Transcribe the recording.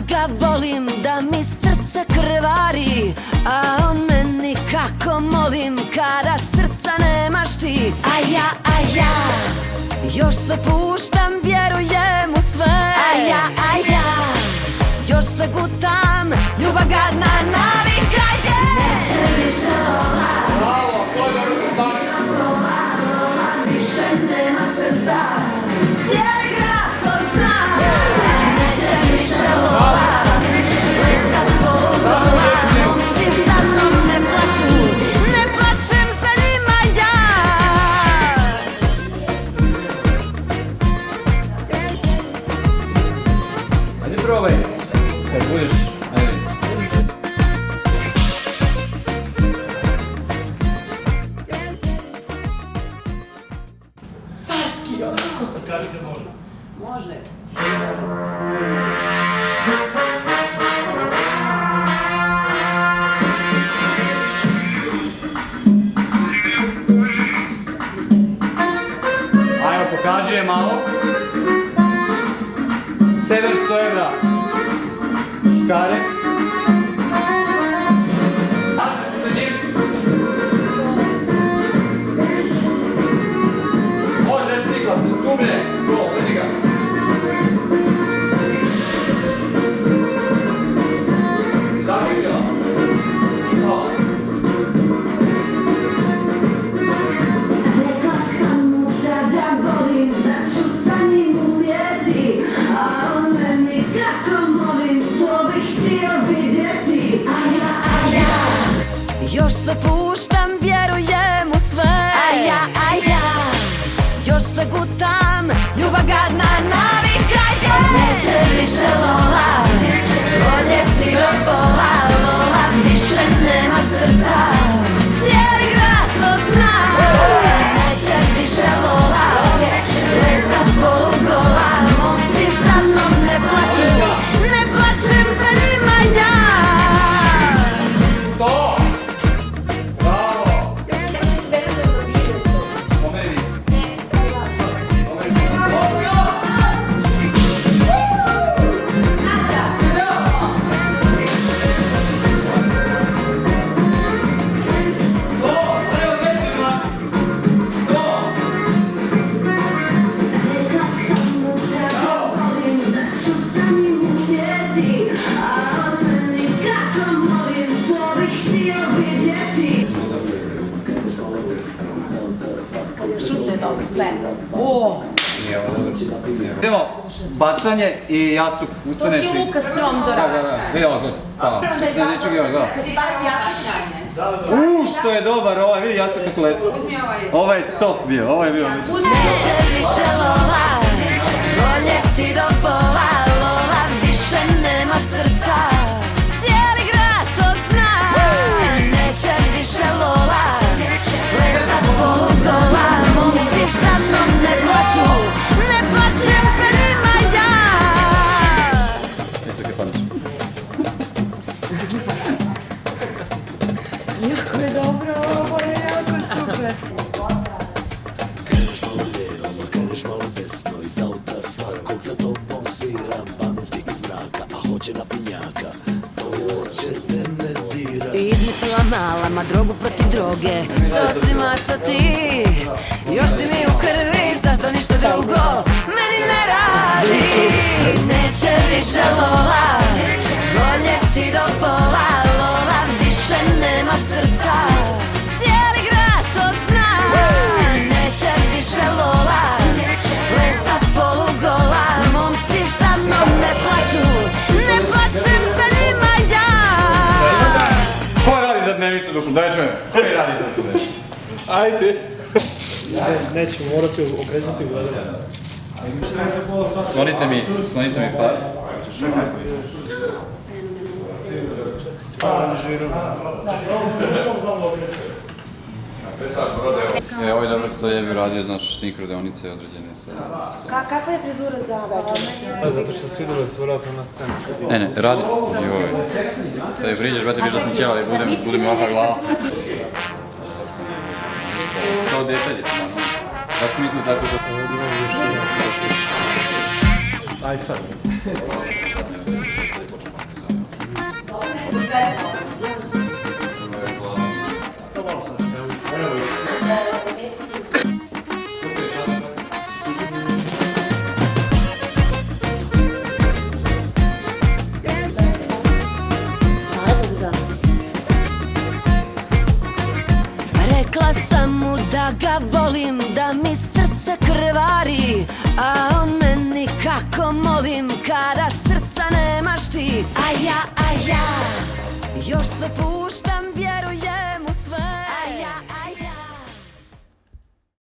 ga volim da mi srce krvari, a on meni kako molim kada srca nemaš ti. A ja još sve puštam, vjerujem u sve. A ja još sve gutam, ljubav gadna navika je. Neće više lova, više nema srca, cijeli grad to zna. Neće više lova, plesat polugola, momci za mnom ne plaču, ne plačem za njima ja. Ajde probaj, kad budeš, ajde. Carski, ono. Kaži kad može. Može. Ajmo, pokaži je malo. 700 evra. Škare. Sa njim. Možeš ciklat, dublje. Go, vidi ga. Si zaključila? No. Rekla sam mu da ga volim, da ću sa njim umrijeti, a on meni kako molim, to bih htio vidjeti. A ja još sve puštam, vjerujem u sve. A ja još sve gutam, ljubav gadna navika je. Neće više lova, voljeti do pola, lova više nema srca, cijeli grad to zna. Neće više lova, plesat polugola, momci za mnom ne plaču, ne plačem za njima ja. To! Bravo! Pomeri. Rekla sam mu da ga volim, da ću sa njim umrijeti, a on meni kako molim, to bih htio vidjeti. Šutne dobro, sve. O, Evo, bacanje i jastuk, to ustaneš ti i... Luka s njom dorada. Vidi ovo, pa, čekaj, gleda. Kad ti baci jastuk, Što je dobar ovaj, vidi jastuk kako leti. uzmi ovaj. Ovaj je top bio, ovaj je bio. Uzmi Neće više lova, voljeti do pola, lova više nema srca, cijeli grad to zna. Neće više lova, plesat polugola, momci za mnom ne plaču, ne plačem za njima ja. Visoke paniče. Jako je dobro, ovo je jako super. Kreneš malo desno iz auta svakog za tobom sviram banuti iz mraka, a hoće na pinjaka, to hoće te ne dira. Izmislila mala, ma drogu protiv droge, to si maca ti. Još si mi u krvi, zato ništa drugo meni ne radi. Neće više lova, voljeti do pola, lova više nema srca, cijeli grad to zna. Neće više lova, plesat polugola, momci za mnom ne plaču, ne plačem za njima ja. Ko radi za dnevnicu duplu? Daj čujem. Koji radi za dnevnicu? Ajde. Neću morati okrenuti gledati. Slonite mi par. Ovo je dobro što je radio, znaš, sinkrodeonice određene sa... Kakva je frizura za večer? Zato što svi dobro su vratno na scenu. Ne, radi. Da je vriđeš, brate, vidiš da sam cijela i bude mi ovakva glava. Kao detalji sam, tako sam mislio tako da... Ovdje imam još jedan. Aj sad. Rekla sam mu da ga volim, da mi srce krvari, a on meni kako molim kada srca nemaš ti. A ja još sve puštam, vjerujem